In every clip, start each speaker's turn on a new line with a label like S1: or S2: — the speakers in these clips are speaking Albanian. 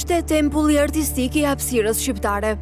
S1: Ishte tempulli artistik I hapësirës shqiptare.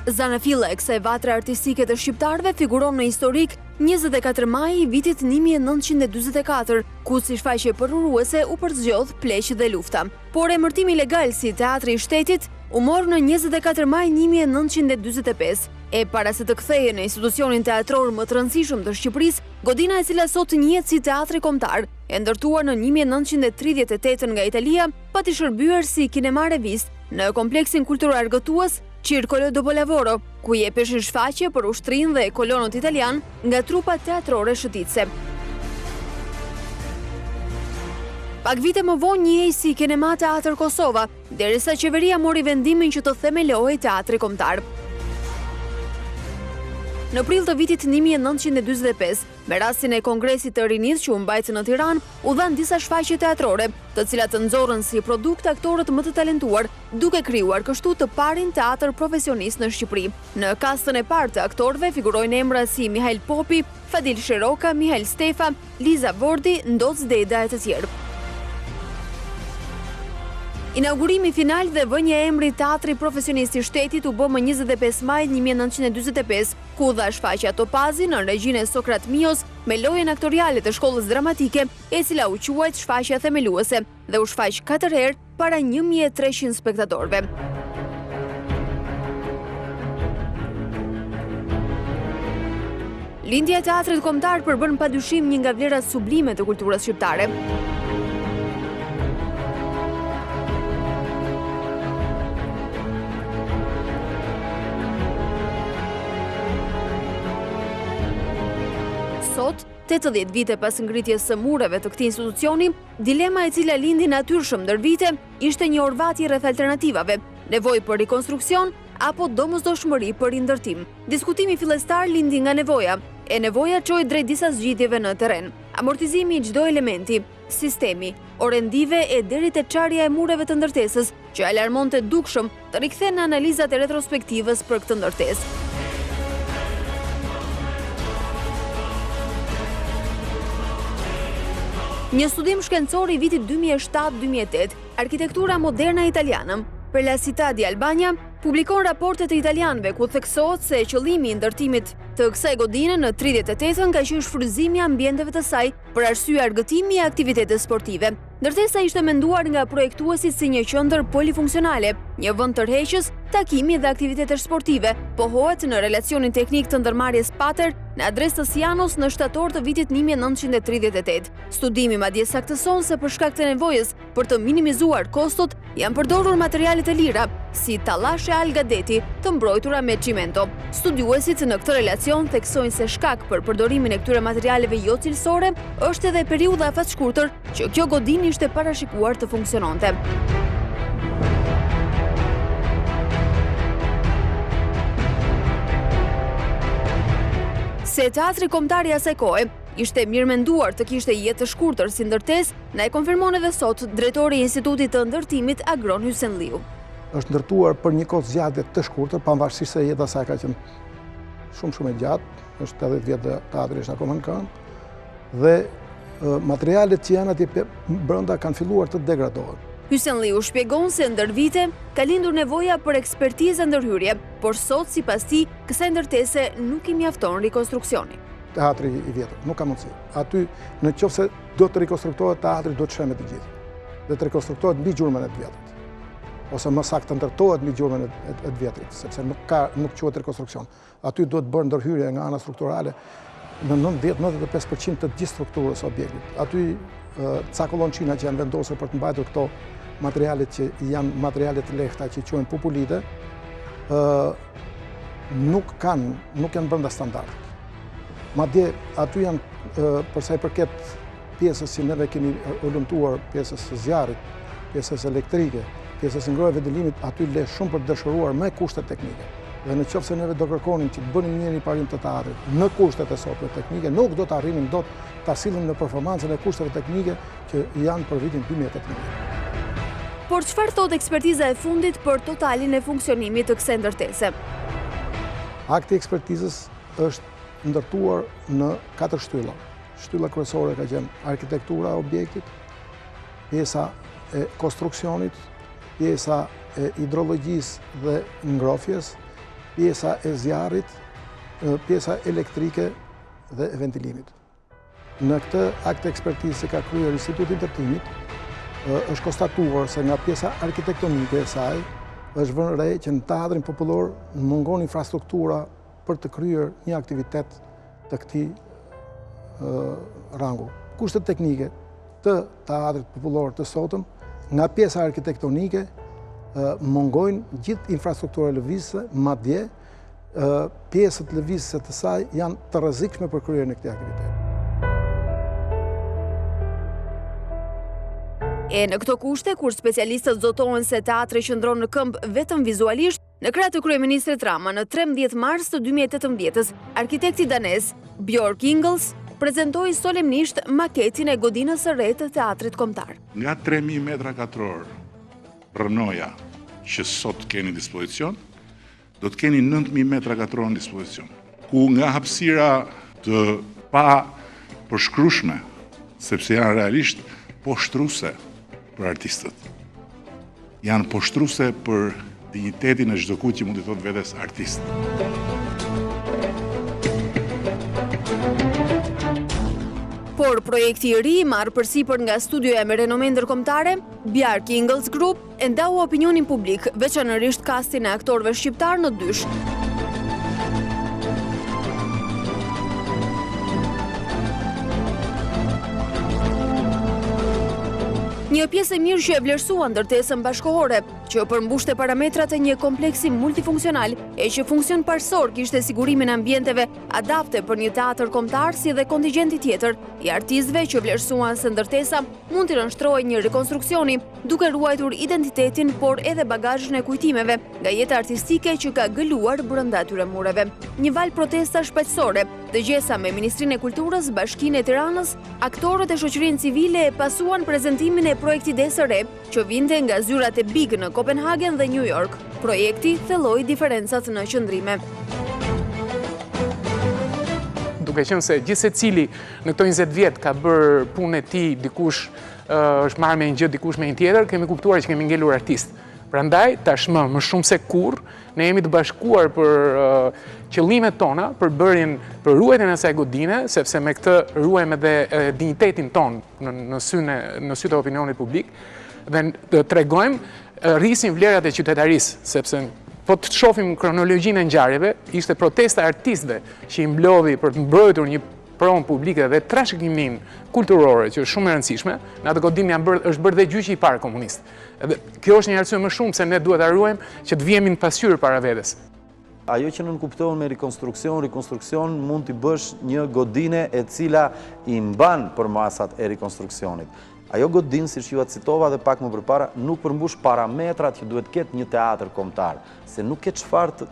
S1: Zanafilla e kësaj vatre artistike të shqiptareve figuron në historik 24 maj I vitit 1944, ku si shfaqje përuruese u përzgjodh Pleqtë dhe lufta. Por emertimi legal si teatri I shtetit u mor në 24 maj 1945. E para se të kthehej në institucionin teatror më të rëndësishëm të Shqipërisë, godina e cila sot njihet si Teatri Kombetar, e ndërtuar në 1938 nga Italia, pati shërbyer si Kinema Reviste në kompleksin kulturo-argetues Circolo Dopolavoro, ku jepeshin shfaqje për ushtrin dhe kolonët italian nga trupat teatrore shëtitëse. Pak vite më vonë njihej si Kinema-Teater Kosova, derisa qeveria mori vendimin që të themelohej Teatri Kombëtar. Në prill të vitit 1945, me rastin e Kongresit të Rinisë që u mbajtë në Tiranë, u dhanë disa shfaqje teatrore, të cilat të nxorën si produkt aktorët më të talentuar, duke krijuar kështu të parin teatër profesionist në Shqipëri. Në kastën e parë të aktorëve figurojnë emra si Mihail Popi, Fadil Sheroka, Mihail Stefa, Liza Vordi, Ndoc Deda e të tjerë. Inaugurimi final dhe vënia e emrit Teatri Profesionist I Shtetit u bë më 25 maj 1945, ku dha shfaqja Topazi në regjinë Sokrat Mios me lojën aktoriale të shkollës dramatike, e cila u quajt shfaqja themeluese dhe u shfaq 4 herë para 1300 spektatorëve. Lindja e Teatrit Kombëtar përbën padyshim një nga vlerat sublime të kulturës shqiptare. Sot, 80 vite pas ngritjes së mureve të këtij institucioni, dilema e cila lindi natyrshëm ndër vite ishte një orvatje rreth alternativave, nevojë për rikonstruksion apo domosdoshmëri për rindërtim. Diskutimi fillestar lindi nga nevoja, e nevoja çoi drejt disa zgjidhjeve në terren. Amortizimi I çdo elementi, sistemi, orendive e deri te çarja e mureve të ndërtesës, që alarmonte dukshëm të rikthen në analizat e retrospektivës për këtë ndërtesë. Një studim shkencor I vitit 2007-2008, Arkitektura moderna italiane, për La Città di Albania, publikon raporte të italianëve ku theksohet se qëllimi I ndërtimit të kësaj godine në 38-ën ka qenë shfrytëzimi I ambienteve të saj për arsye argëtimi e aktivitete sportive. Ndërtesa ishte menduar nga projektuesit si një qendër polifunksionale, një vend tërheqës, takimi dhe aktivitete sportive, pohohet në relacionin teknik të ndërmarrjes Pater në adresë të Sianos në shtator të vitit 1938. Studimi madje saktëson se për shkak të nevojës për të minimizuar kostot, janë përdorur materiale të lira, si tallashe algadeti të mbrojtura me çimento. Studiuesit në këtë relacion theksojnë se shkak për përdorimin e këtyre materialeve jo cilësore është edhe periudha afat-shkurtër që kjo godinë ishte parashikuar të funksiononte. Se Teatri Kombëtar I asaj kohe ishte mirëmenduar të kishte jetë të shkurtër si ndërtesë, na e konfirmon edhe sot drejtori I Institutit të Ndërtimit Agron Hysenliu.
S2: Është ndërtuar për një kohë zgjatje të shkurtër, pavarësisht se jeta e saj ka qenë shumë e gjatë, është 80 vjet dhe teatri është akoma në këmbë, dhe materialet që janë atje brenda kanë filluar të degradohen.
S1: Hysenliu shpjegon se ndër vite ka lindur nevoja për ekspertizë ndërhyrje, por sot sipas tij kësaj ndërtese nuk I mjafton rikonstruksioni.
S2: Teatri I vjetër nuk ka mundësi. Aty nëse do të rikonstruktohet teatri, do të shëmet të gjithë. Dhe të rikonstruktohet mbi gjurmën e të vjetrit. Ose më saktë të ndërtohet mbi gjurmën e të vjetrit, sepse nuk quhet rikonstruksion. Aty do të bërë ndërhyrje nga ana strukturale në 90-95% të gjithë strukturës së objektit. Aty ca kolonçina që janë vendosur për të mbajtur këto materialet që janë materiale të lehta që quhen pupulite, nuk janë brenda standardit. Madje aty janë për sa I përket pjesës që neve kemi ulëmtuar, pjesës së zjarrit, pjesës elektrike, pjesës së ngrohjeve dëlimit, aty le shumë për të dëshiruar me kushte teknike. Dhe në qoftë se neve do kërkonim që të bënim një riparim të teatrit në kushtet e sotme teknike, nuk do të arrinim dot ta sillim në performancën e kushteve teknike që janë për vitin 2018.
S1: Por çfarë thot ekspertiza e fundit për totalin e funksionimit të kësaj ndërtese?
S2: Akti i ekspertizës është ndërtuar në 4 shtylla. Shtylla kryesore ka qenë arkitektura e objektit, pjesa e konstruksionit, pjesa e hidrologjisë dhe ngrohjes, pjesa e zjarrit, pjesa elektrike dhe e ventilimit. Në këtë akt ekspertizë që ka kryer Instituti i Ndërtimit, është konstatuar se nga pjesa arkitektonike e saj është vënë re që në teatrin popullor mungon infrastruktura për të kryer një aktivitet të këtij rangu. Kushtet teknike të teatrit popullor të sotëm, nga pjesa arkitektonike mungojnë gjithë infrastruktura lëvizëse, madje pjesët lëvizëse të saj janë të rrezikshme për kryerjen e këtij aktiviteti.
S1: E në këto kushte, kur specialistët zotohen se teatri qëndron në këmbë vetëm vizualisht, në krah të kryeministrit Rama në 13 mars të 2018-s, arkitekti danez Bjørk Ingels prezentoi solemnisht maketin e godinës së re të Teatrit Kombëtar.
S3: Nga 3000 metra katror rënoja që sot keni në dispozicion, do të keni 9000 metra katror në dispozicion, ku nga hapësira të pa përshkrueshme, sepse janë realisht poshtruese për artistët. Janë poshtruese për dignitetin e çdo kujt që mund të thotë vetes artist.
S1: Por projekti i ri marrë përsipër nga studioja me renome ndërkombëtare, Bjørk Ingels Group e ndau opinionin publik, veçanërisht kastin e aktorëve shqiptar në dysh. Një pjesë e mirë që e vlerësua ndërtesën bashkëkohore, që përmbushte parametrat e një kompleksi multifunksional e që funksion parsor kishte sigurimin e ambienteve adapte për një teatër kombëtar si dhe kontingjenti tjetër i artistëve që vlerësuan se ndërtesa mund të nënshtrohej një rekonstruksioni duke ruajtur identitetin por edhe bagazhin e kujtimeve nga jeta artistike që ka gëluar brenda atyre mureve. Një val protesta shpaqësore dëgjesa me Ministrinë e Kulturës, Bashkinë e Tiranës, aktorët e shoqërinë civile e pasuan prezantimin e projekti së re që vinte nga zyrat e Big në Kopenhagen dhe New York. Projekti thelloi diferencat në qëndrime.
S4: Duke qenë se gjithë secili në këto 20 vjet ka bërë punën e tij, dikush është marrë me një gjë, dikush me një tjetër, kemi kuptuar që kemi ngelur artist. Prandaj tashmë më shumë se kurrë ne jemi të bashkuar për qëllimet tona, për ruajtjen e asaj godine, sepse me këtë ruajmë edhe dinjitetin ton në sy të opinionit publik dhe të tregojmë rrisin vlerat e qytetarisë, sepse po të shohim kronologjinë e ngjarjeve, ishte protesta e artistëve që i mblodhi për të mbrojtur një pronë publike dhe trashëgiminë kulturore që është shumë e rëndësishme, në atë godinë është bërë dhe gjyqi i parë komunist. Edhe kjo është një arsye më shumë se ne duhet ta ruajmë që të vijemi në pasqyrë para vetes.
S5: Ajo që nën kuptohen me rekonstruksion mund t'i bësh një godine e cila i mban për masat e rekonstruksionit. Ajo godinë, si që ju atë citova dhe pak më përpara, nuk përmbush parametrat që duhet ketë një teatër kombëtar, se nuk ke çfarë të,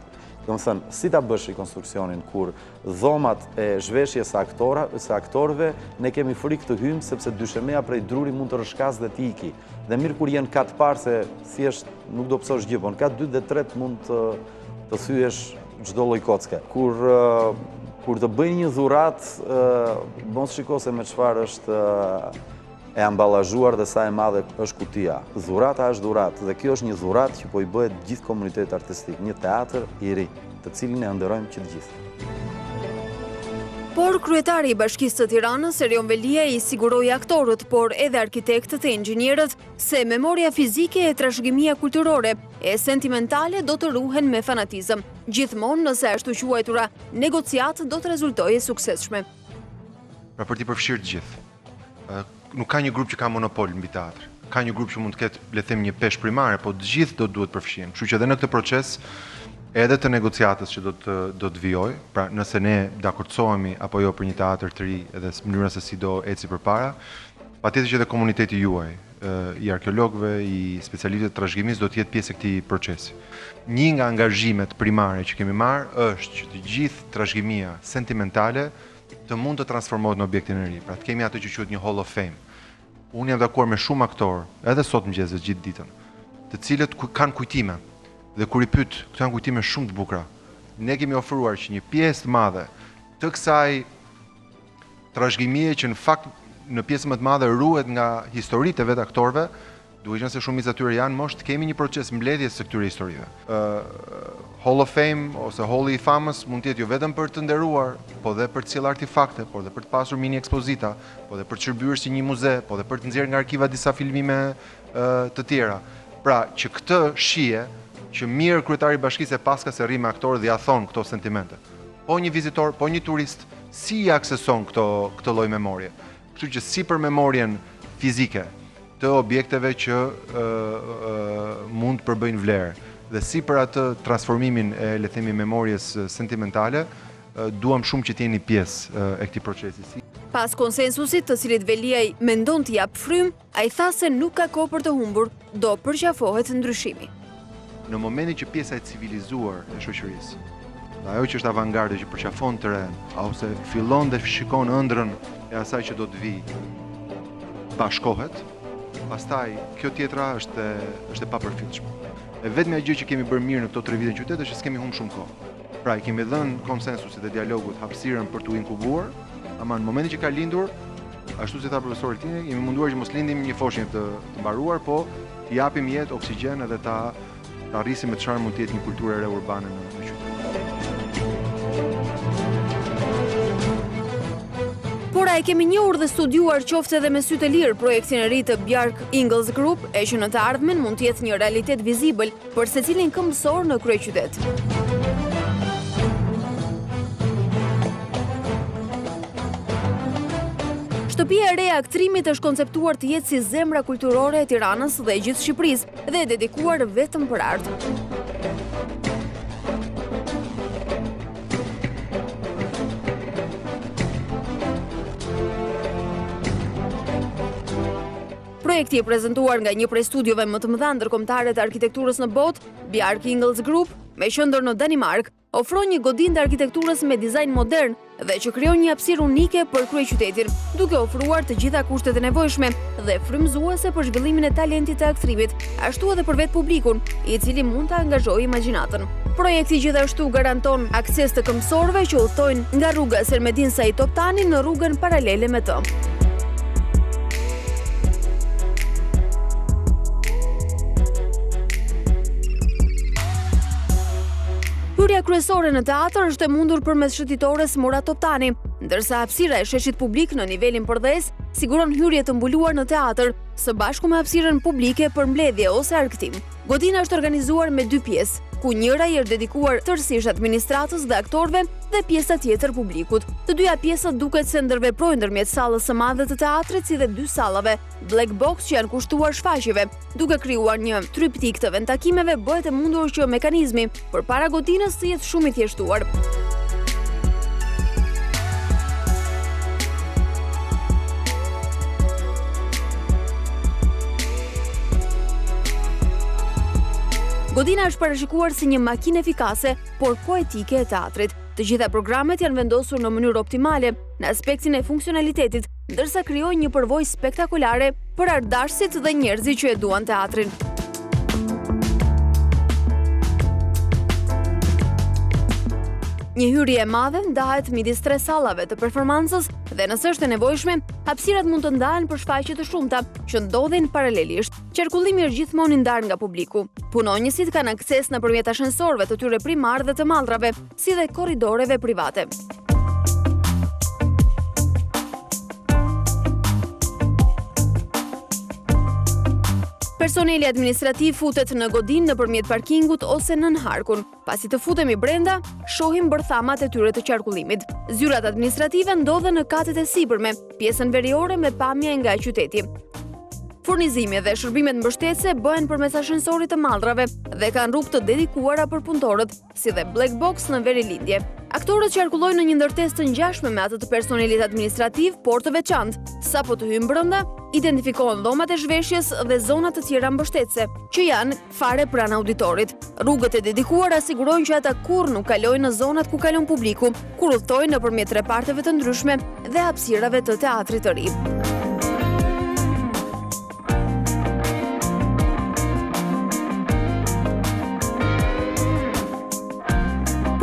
S5: domethënë, si ta bësh rekonstruksionin kur dhomat e zhveshjes së aktorëve ne kemi frikë të hymë sepse dyshemeja prej druri mund të rrshkas dhe të iki. Dhe mirë kur jenë katë parë se thjesht nuk do pësosh gjë, por në katë 2 dhe 3 mund të thyesh çdo lloj kocke. Kur të bëjnë një dhurat, mos shiko se me çfarë është e amballazhuar dhe sa e madhe është kutia. Dhurata është dhurat dhe kjo është një dhurat që po i bëhet gjithë komunitetit artistik, një teatër i ri, të cilin e nderojmë që të gjithë.
S1: Por kryetari i Bashkisë së Tiranës, Erion Velia, i siguroi aktorët, por edhe arkitektët e inxhinierët, se memoria fizike e trashëgimia kulturore e sentimentale do të ruhen me fanatizëm. Gjithmonë nëse ashtu quajtura negociat do të rezultojë suksesshme.
S6: Pra për t'i përfshirë të gjithë. Nuk ka një grup që ka monopol mbi teatr. Ka një grup që mund të ketë, le të them, një peshë primare, po të gjithë do duhet përfshihen. Kështu që edhe në këtë proces edhe të negociatës që do të vijoj, pra nëse ne dakordsohemi apo jo për një teatër të ri edhe mënyra se si do eci përpara, patjetër që edhe komuniteti juaj, i arkeologëve, i specialistëve të trashëgimisë do të jetë pjesë e këtij procesi. Një nga angazhimet primare që kemi marrë është që të gjithë trashëgimia sentimentale të mund të transformohet në objektin e ri. Pra të kemi atë që quhet një Hall of Fame. Unë jam takuar me shumë aktorë, edhe sot mëngjes gjithë ditën, të cilët kanë kujtime. Dhe kur I pyet, këto janë kujtime shumë të bukura. Ne kemi ofruar që një pjesë të madhe të kësaj trashëgimie që në fakt në pjesë më të madhe ruhet nga historitë e vetë aktorëve, duke qenë se shumica e tyre janë mosh, të kemi një proces mbledhjes së këtyre historive. Hall of Fame ose Halli I Famës mund të jetë jo vetëm për të nderuar, po dhe për të sjellë artefakte, por dhe për të pasur mini ekspozita, po dhe për të shërbyer si një muze, po dhe për të nxjerrë nga arkiva disa filmime të tjera. Pra, që këtë shije, që mirë kryetari I bashkisë e paska se rri me aktorë dhe ja thon këto sentimente. Po një vizitor, po një turist, si I akseson këtë lloj memorie. Kështu që si për memorien fizike të objekteve që mund të përbëjnë vlerë, dhe si për atë transformimin e le të themi memorjes sentimentale, duam shumë që të jeni pjesë e këtij procesi.
S1: Pas konsensusit të cilit Veliaj mendon të jap frym, ai tha se nuk ka kohë për të humbur, do përqafohet ndryshimi.
S6: Në momentin që pjesa e civilizuar e shoqërisë, dhe ajo që është avangardë që përqafon terren, ose fillon dhe shikon ëndrrën e asaj që do të vijë, bashkohet, pastaj kjo tjetra është e papërfillshme. E vetmja gjë që kemi bërë mirë në këto 3 vite në qytet është që s'kemi humbur shumë kohë. Pra, I kemi dhënë konsensusit dhe dialogut hapësirën për t'u inkubuar, ama në momentin që ka lindur, ashtu si tha profesori Tini, jemi munduar që mos lindim një foshnjë të mbaruar, po t'i japim jetë, oksigjen edhe ta arrisim me çfarë mund të jetë një kulturë e re urbane në qytet.
S1: Por ai kemi njohur dhe studiuar qoftë edhe me sy të lirë projektin e ri të Bjark Ingels Group, e që në të ardhmen mund të jetë një realitet vizibël për secilin këmbësor në kryeqytet. Shtëpia e re e aktrimit është konceptuar të jetë si zemra kulturore e Tiranës dhe e gjithë Shqipërisë dhe e dedikuar vetëm për art. Projekti e prezentuar nga një prej studiove më të mëdha ndërkombëtare të arkitekturës në botë, Bjark Ingels Group, me qendër në Danimark, ofron një godinë të arkitekturës me dizajn modern dhe që krijon një hapësirë unike për kryeqytetin, duke ofruar të gjitha kushtet e nevojshme dhe frymëzuese për zhvillimin e talentit të aktrimit, ashtu edhe për vetë publikun, I cili mund të angazhojë imagjinatën. Projekti gjithashtu garanton akses të këmbësorëve që udhtojnë nga rruga Selmedin Said Toptani në rrugën paralele me të. Hyrja kryesore në teatër është e mundur përmes shëtitores Mora Toptani, ndërsa hapësira e sheshit publik në nivelin përdhes siguron hyrje të mbuluar në teatër, së bashku me hapësirën publike për mbledhje ose argëtim. Godina është organizuar me 2 pjesë, ku njëra I është dedikuar tërësisht administratës dhe aktorëve dhe pjesa tjetër publikut. Të dyja pjesët duket se ndërveprojnë ndërmjet sallës së madhe të teatrit si dhe 2 sallave, black box që janë kushtuar shfaqjeve, duke krijuar një triptik të vendtakimeve, bëhet e mundur që mekanizmi përpara godinës të jetë shumë I thjeshtuar. Godina është parashikuar si një makinë efikase, por poetike e teatrit. Të gjitha programet janë vendosur në mënyrë optimale në aspektin e funksionalitetit, ndërsa krijojnë një përvojë spektakolare për artdashësit dhe njerëzit që e duan teatrin. Një hyrje e madhe ndahet midis 3 sallave të performancës dhe nëse është e nevojshme, hapësirat mund të ndahen për shfaqje të shumta që ndodhin paralelisht. Qarkullimi është gjithmonë I ndarë nga publiku. Punonjësit kanë akses nëpërmjet ashensorëve të tyre primar dhe të mallrave, si dhe korridoreve private. Personeli administrativ futet në godinë nëpërmjet parkingut ose nën harkun. Pasi të futemi brenda, shohim bërthamat e tyre të qarkullimit. Zyrat administrative ndodhen në katet e sipërme, pjesën veriore me pamje nga qyteti. Furnizimi dhe shërbimet mbështetëse bëhen përmes ashensorit të mallrave dhe kanë rrugë të dedikuara për punëtorët, si dhe black box në verilindje. Aktorët qarkullojnë në një ndërtesë të ngjashme me atë të personelit administrativ, por të veçantë. Sapo të hyjnë brenda, identifikohen dhomat e zhveshjes dhe zonat të tjera mbështetëse, që janë fare pranë auditorit. Rrugët e dedikuara sigurojnë që ata kurrë nuk kalojnë në zonat ku kalon publiku, kur udhtojnë nëpërmjet reparteve të ndryshme dhe hapësirave të teatrit të ri.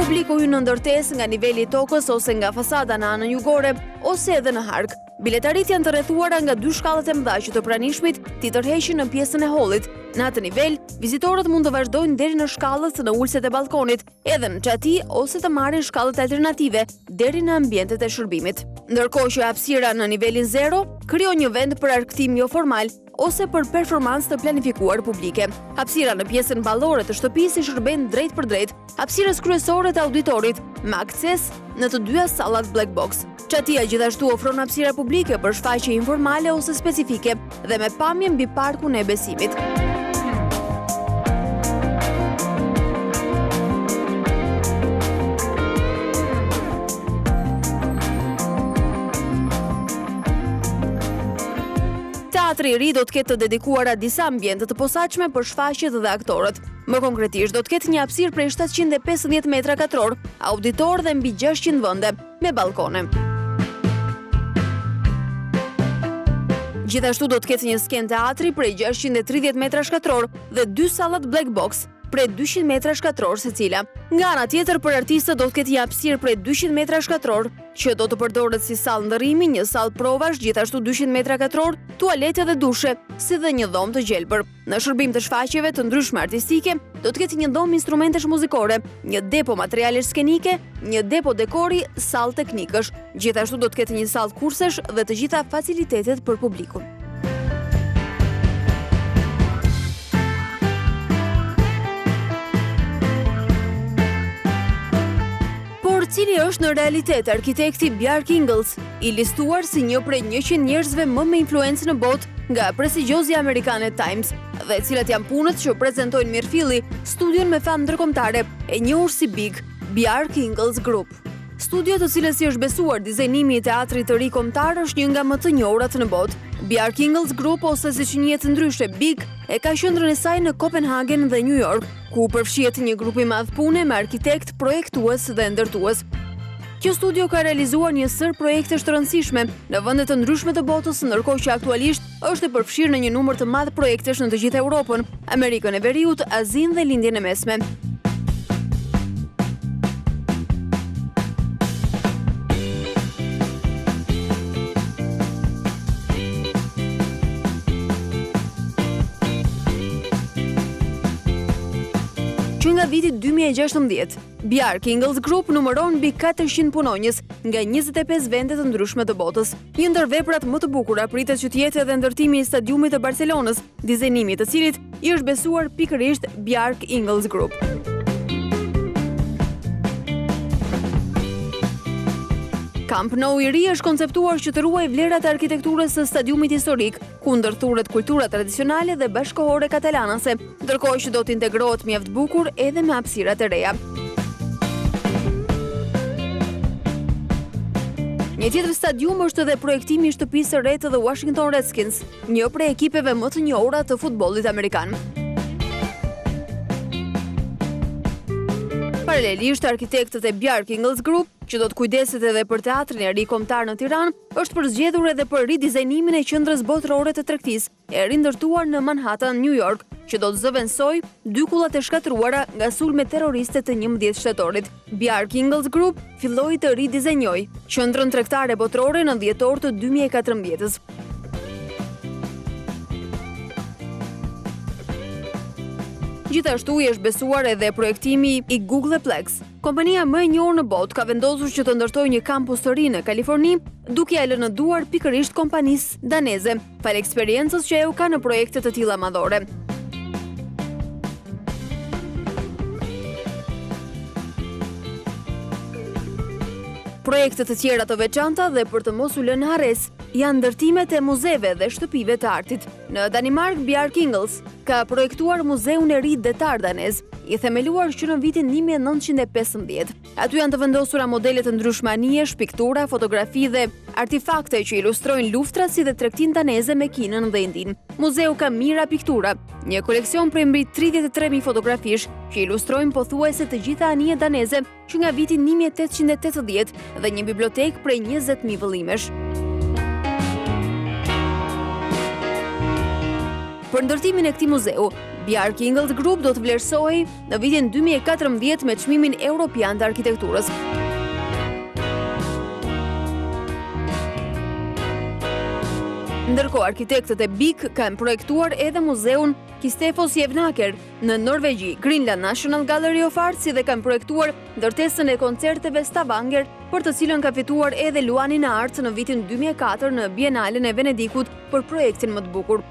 S1: publiku hyn në ndërtesë nga niveli i tokës ose nga fasada në anën jugore ose edhe në hark. Biletarit janë të rrethuara nga 2 shkallët e mëdha që të pranishmit t'i tërheqin në pjesën e hollit. Në atë nivel, vizitorët mund të vazhdojnë deri në shkallët në ulset e balkonit, edhe në çati ose të marrin shkallët alternative deri në ambientet e shërbimit. Ndërkohë që hapësira në nivelin 0 krijon një vend për arktim jo formal ose për performancë të planifikuar publike. Hapësira në pjesën ballore të shtëpisë shërben drejt për drejt hapësirës kryesore të auditorit, me akses në të dyja sallat black box. Çatia gjithashtu ofron hapësira publike për shfaqje informale ose specifike dhe me pamje mbi parkun e besimit. Teatri i ri do të ketë të dedikuara disa ambiente të posaçme për shfaqjet dhe aktorët. Më konkretisht do të ketë një hapësirë prej 750 metra katror, auditor dhe mbi 600 vende me balkone. Gjithashtu do të ketë një sken teatri prej 630 metra shkatror dhe 2 sallat black box prej 200 metra shkatror secila. Nga ana tjetër, për artistët do të ketë një hapësirë prej 200 metra shkatror që do të përdoret si sallë ndërrimi, një sallë provash, gjithashtu 200 metra katror, tualete dhe dushe, si dhe një dhomë të gjelbër. Në shërbim të shfaqjeve të ndryshme artistike, do të ketë një dhomë instrumentesh muzikore, një depo materialesh skenike, një depo dekori, sallë teknikësh. Gjithashtu do të ketë një sallë kursesh dhe të gjitha facilitetet për publikun. Cili është në realitet arkitekti Bjarke Ingels, i listuar si një prej 100 njerëzve më me influencë në botë nga prestigjiozi amerikane Times, dhe cilat janë punët që prezantojnë mirëfilli studion me famë ndërkombëtare e njohur si Big, Bjarke Ingels Group. Studio të cilës i është besuar dizajnimi i Teatrit të Ri Kombëtar është një nga më të njohurat në botë. Bjarke Ingels Group, ose siç njihet ndryshe Big, e ka qendrën e saj në Kopenhagen dhe New York, ku përfshihet një grup i madh pune me arkitekt, projektues dhe ndërtues. Kjo studio ka realizuar një sër projekte të rëndësishme në vende të ndryshme të botës, ndërkohë që aktualisht është e përfshirë në një numër të madh projektesh në të gjithë Europën, Amerikën e Veriut, Azinë dhe Lindjen e Mesme. Që nga vitit 2016, Bjarke Ingels Group numëron mbi 400 punonjës nga 25 vende të ndryshme të botës. Një ndër veprat më të bukura pritet që të jetë edhe ndërtimi i stadiumit të Barcelonës, dizajnimi i të cilit i është besuar pikërisht Bjarke Ingels Group. Camp Nou i ri është konceptuar që të ruaj vlerat e arkitekturës së stadiumit historik, ku ndërthuret kultura tradicionale dhe bashkëkohore katalanase, ndërkohë që do të integrohet mjaft bukur edhe me hapësirat e reja. Një tjetër stadium është edhe projektimi i shtëpisë së re të The Washington Redskins, një prej ekipeve më të njohura të futbollit amerikan. Paralelisht, arkitektët e Bjarke Ingels Group, që do të kujdeset edhe për Teatrin e Ri Kombëtar në Tiranë, është përzgjedhur edhe për ridizajnimin e qendrës botërore të tregtisë, e rindërtuar në Manhattan, New York, që do të zëvendësojë 2 kullat e shkatruara nga sulmet terroriste të 11 shtatorit. Bjarke Ingels Group filloi të ridizajnojë qendrën tregtare botërore në dhjetor të 2014-s. Gjithashtu i është besuar edhe projektimi i Google Pleqtë. Kompania më e njohur në botë ka vendosur që të ndërtojë një kampus të ri në Kaliforni, duke ia lënë në duar pikërisht kompanisë daneze, fal eksperiencës që ajo ka në projekte të tilla madhore. Projekte të tjera të veçanta dhe për të mos u lënë harres janë ndërtimet e muzeve dhe shtëpive të artit. Në Danimark, Bjarke Ingels ka projektuar muzeun e ri detar danez, i themeluar që në vitin 1915. Aty janë të vendosura modele të ndryshme anijesh, piktura, fotografi dhe artefakte që ilustrojnë luftrat si dhe tregtinë daneze me Kinën dhe Indin. Muzeu ka mijëra piktura, një koleksion prej mbi 33.000 fotografish që ilustrojnë pothuajse të gjitha anijet daneze që nga vitin 1880 dhe një bibliotek prej 20.000 vëllimesh. Për ndërtimin e këtij muzeu, Bjarke Ingels Group do të vlerësohej në vitin 2014 me çmimin evropian të arkitekturës. Ndërkohë, arkitektët e BIK kanë projektuar edhe muzeun Kistefos Jevnaker në Norvegji, Greenland National Gallery of Art, si dhe kanë projektuar ndërtesën e koncerteve Stavanger, për të cilën ka fituar edhe Luanin e Arts në vitin 2004 në Bienalen e Venedikut për projektin më të bukur.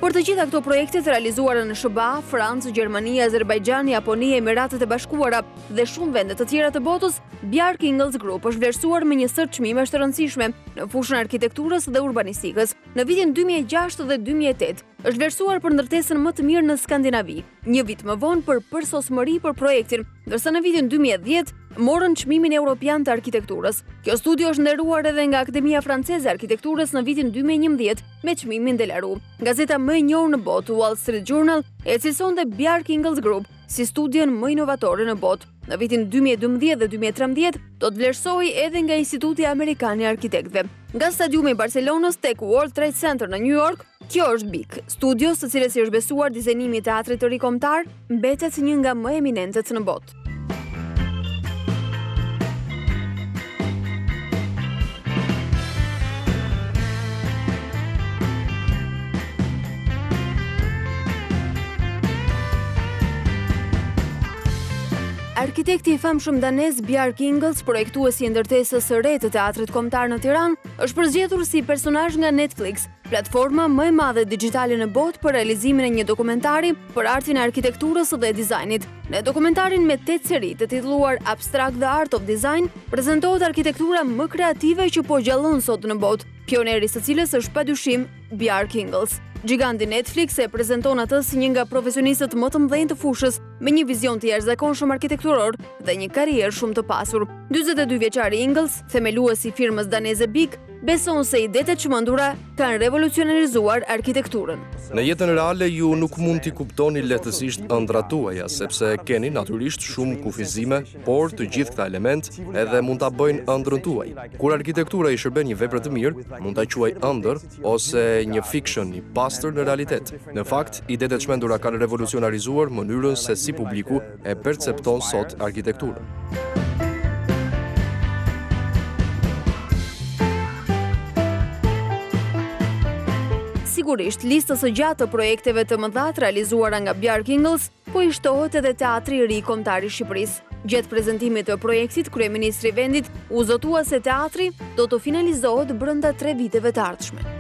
S1: Për të gjitha këto projekte të realizuara në SBA, Francë, Gjermani, Azerbajxhan, Japoni, Emiratet e Bashkuara dhe shumë vende të tjera të botës, Bjarke Ingels Group është vlerësuar me një sër çmimesh të rëndësishme në fushën e arkitekturës dhe urbanistikës. Në vitin 2006 dhe 2008 është vlerësuar për ndërtesën më të mirë në Skandinavi, një vit më vonë për përsosmëri për projektin, ndërsa në vitin 2010 morën çmimin evropian të arkitekturës. Kjo studio është nderuar edhe nga Akademia Franceze e Arkitekturës në vitin 2011 me çmimin Delaru. Gazeta më e njohur në botë, Wall Street Journal, e cilësonte Bjarke Ingels Group si studion më inovatore në botë. Në vitin 2012 dhe 2013 do të vlerësohej edhe nga Instituti Amerikan i Arkitektëve. Nga stadiumi i Barcelonës tek World Trade Center në New York, kjo është BIK, studio së cilës i është besuar dizajnimi i Teatrit të Kombëtar, mbetet një nga më eminentët në botë. Arkitekti i famshëm danez Bjarke Ingels, projektuesi i ndërtesës së re të Teatrit Kombëtar në Tiranë, është përzgjedhur si personazh nga Netflix, platforma më e madhe digjitale në botë për realizimin e një dokumentari për artin e arkitekturës dhe dizajnit. Në dokumentarin me 8 seri të titulluar Abstract the Art of Design, prezantohet arkitektura më kreative që po gjallon sot në botë, pioneri së cilës është padyshim Bjarke Ingels. Giganti Netflix e prezanton atë si një nga profesionistët më të mëdhenj të fushës, me një vizion të jashtëzakonshëm arkitekturor dhe një karrierë shumë të pasur. 42 vjeçari Ingels, themeluesi i firmës daneze BIK, beson se idetë e çmendura kanë revolucionarizuar arkitekturën.
S7: Në jetën reale ju nuk mund t'i kuptoni lehtësisht ëndrat tuaja, sepse keni natyrisht shumë kufizime, por të gjithë këta element edhe mund ta bëjnë ëndrrën tuaj. Kur arkitektura i shërben një vepër të mirë, mund ta quaj ëndër ose një fiction i pastër në realitet. Në fakt, idetë e çmendura kanë revolucionarizuar mënyrën se si publiku e percepton sot arkitekturën.
S1: Sigurisht, listës së gjatë të projekteve të mëdha të realizuara nga Bjarke Ingels, po i shtohet edhe Teatri Kombëtar i Shqipërisë. Gjatë prezantimit të projektit, kryeministri i vendit u zotua se teatri do të finalizohet brenda 3 viteve të ardhshme.